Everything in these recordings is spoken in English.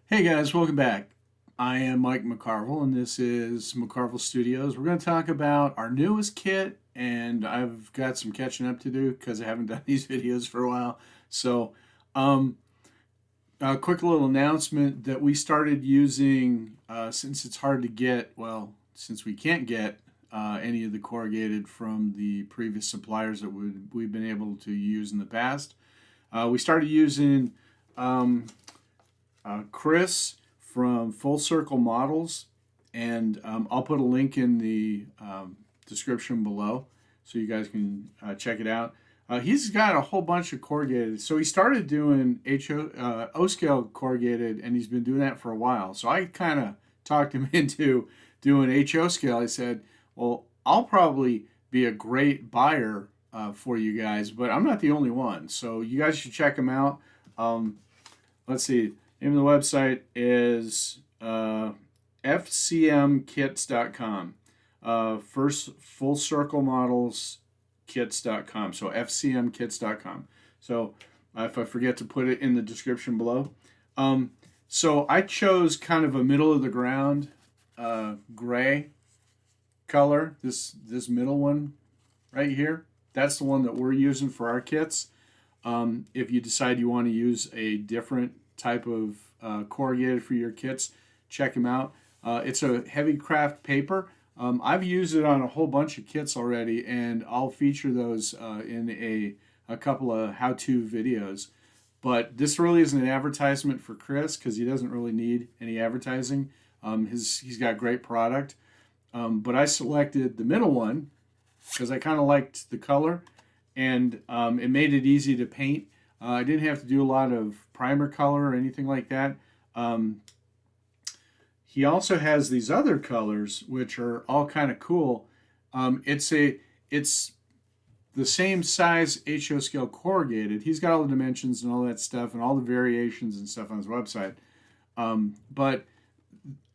Hey guys, welcome back. I am Mike McCarville, and this is McCarville Studios. We're going to talk about our newest kit, and I've got some catching up to do because I haven't done these videos for a while. So, um, a quick little announcement that we started using since it's hard to get, well, since we can't get any of the corrugated from the previous suppliers that we've been able to use in the past. We started using um, Chris from Full Circle Models, and I'll put a link in the description below so you guys can check it out. He's got a whole bunch of corrugated. So he started doing O scale corrugated, and he's been doing that for a while. So I kind of talked him into doing HO scale. I said, "Well, I'll probably be a great buyer for you guys, but I'm not the only one. So you guys should check him out." Let's see. Name of the website is fcmkits.com. First Full Circle Models kits.com. So fcmkits.com. So if I forget to put it in the description below. So I chose kind of a middle of the ground gray color. This middle one right here. That's the one that we're using for our kits. If you decide you want to use a different type of corrugated for your kits, check them out. It's a heavy craft paper. I've used it on a whole bunch of kits already, and I'll feature those in a couple of how-to videos. But this really isn't an advertisement for Chris because he doesn't really need any advertising. He's got great product. But I selected the middle one because I kind of liked the color, and it made it easy to paint. I didn't have to do a lot of primer color or anything like that. Um, he also has these other colors which are all kind of cool. It's the same size HO scale corrugated. He's got all the dimensions and all that stuff and all the variations and stuff on his website. But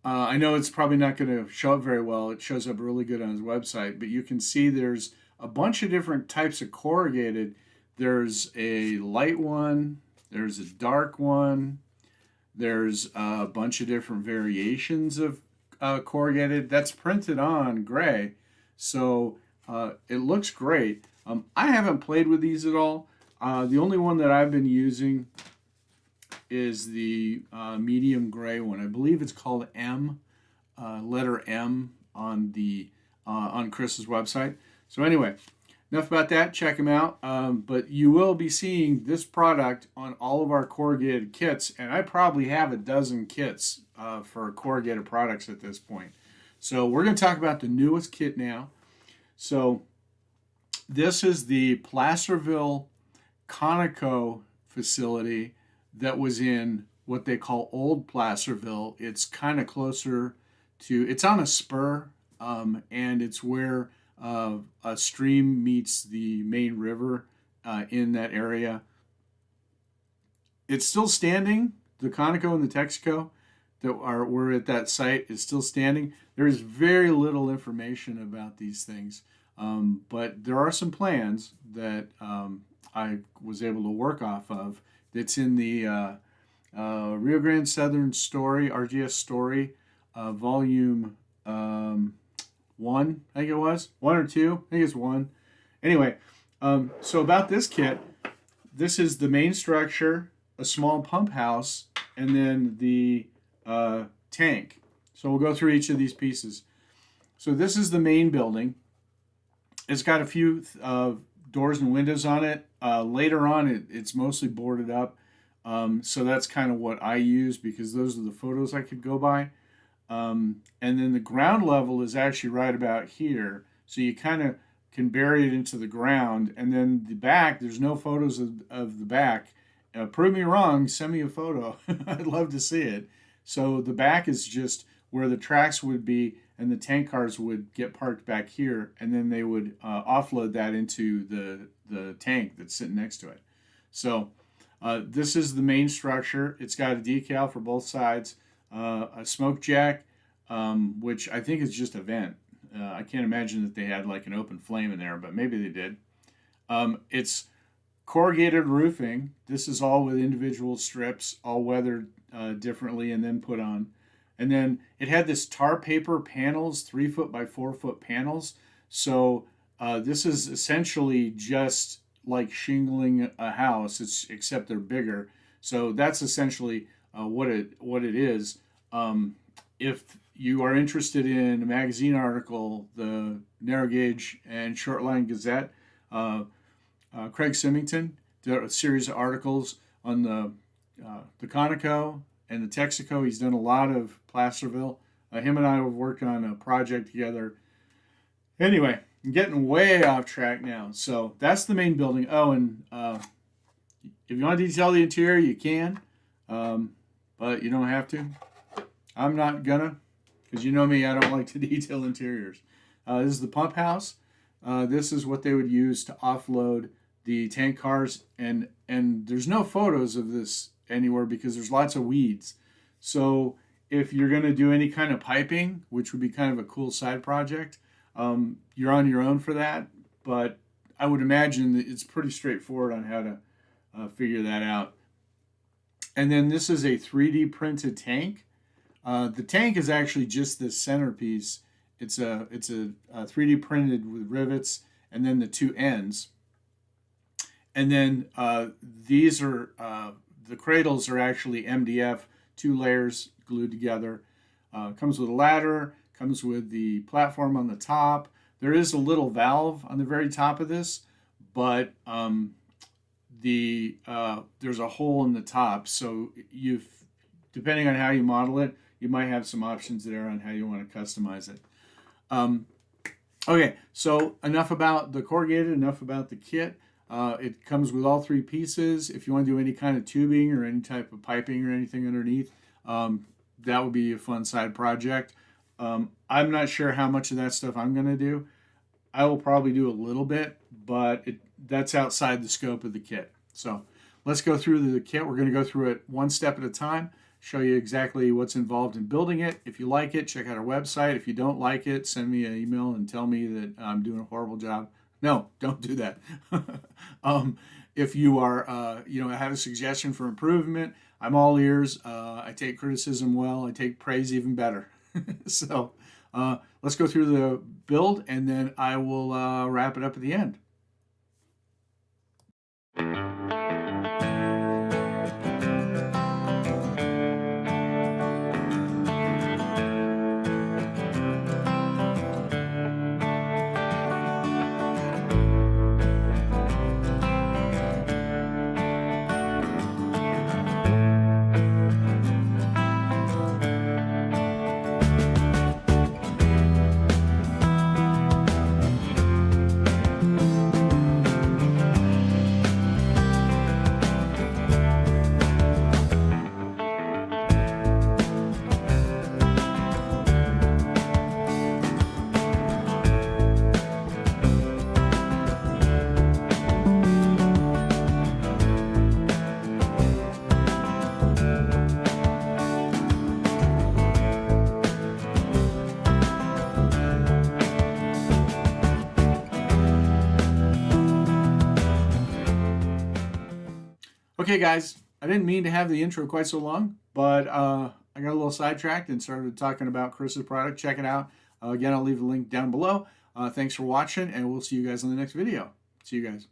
I know it's probably not going to show up very well. It shows up really good on his website, but you can see there's a bunch of different types of corrugated. There's a light one, there's a dark one, there's a bunch of different variations of corrugated that's printed on gray. So it looks great. I haven't played with these at all. The only one that I've been using is the medium gray one. I believe it's called M, letter M on Chris's website. So anyway, enough about that. Check them out. But you will be seeing this product on all of our corrugated kits, and I probably have a dozen kits for corrugated products at this point. So we're going to talk about the newest kit now. So this is the Placerville Conoco facility that was in what they call Old Placerville. It's kind of closer to, it's on a spur, and it's where a stream meets the main river in that area. It's still standing. The Conoco and the Texaco that were at that site is still standing. There is very little information about these things, but there are some plans that I was able to work off of. That's in the Rio Grande Southern Story, RGS Story, volume 1, I think it was. 1 or 2, I think it's 1. Anyway, so about this kit, this is the main structure, a small pump house, and then the tank. So we'll go through each of these pieces. So this is the main building. It's got a few doors and windows on it. Later on, it's mostly boarded up. So that's kind of what I use because those are the photos I could go by. And then the ground level is actually right about here. So you kind of can bury it into the ground. And then the back, there's no photos of the back. Prove me wrong, send me a photo. I'd love to see it. So the back is just where the tracks would be, and the tank cars would get parked back here, and then they would offload that into the tank that's sitting next to it. So this is the main structure. It's got a decal for both sides, a smoke jack, which I think is just a vent. I can't imagine that they had like an open flame in there, but maybe they did. It's corrugated roofing. This is all with individual strips, all weathered differently and then put on. And then it had this tar paper panels, 3 foot by 4 foot panels. So this is essentially just like shingling a house, except they're bigger. So that's essentially what it is. If you are interested in a magazine article, the Narrow Gauge and Shortline Gazette, Craig Symington did a series of articles on the Conoco and the Texaco. He's done a lot of Placerville. Him and I have worked on a project together. Anyway, I'm getting way off track now. So that's the main building. Oh, and if you want to detail the interior, you can, but you don't have to. I'm not gonna, because you know me, I don't like to detail interiors. This is the pump house. This is what they would use to offload the tank cars, and there's no photos of this anywhere because there's lots of weeds. So if you're going to do any kind of piping, which would be kind of a cool side project, you're on your own for that. But I would imagine that it's pretty straightforward on how to figure that out. And then this is a 3D printed tank. The tank is actually just this centerpiece. It's a 3D printed with rivets and then the two ends. And then these are the cradles are actually MDF, 2 layers glued together. Comes with a ladder, comes with the platform on the top. There is a little valve on the very top of this, but there's a hole in the top. So depending on how you model it, you might have some options there on how you want to customize it. Okay, so enough about the corrugated, enough about the kit. It comes with all 3 pieces. If you want to do any kind of tubing or any type of piping or anything underneath, that would be a fun side project. I'm not sure how much of that stuff I'm going to do. I will probably do a little bit, but that's outside the scope of the kit. So let's go through the kit. We're going to go through it one step at a time, show you exactly what's involved in building it. If you like it, check out our website. If you don't like it, send me an email and tell me that I'm doing a horrible job. No, don't do that. If you are, have a suggestion for improvement, I'm all ears. I take criticism well. I take praise even better. So let's go through the build, and then I will wrap it up at the end. Okay, guys, I didn't mean to have the intro quite so long, but I got a little sidetracked and started talking about Chris's product. Check it out. Again, I'll leave a link down below. Thanks for watching, and we'll see you guys in the next video. See you guys.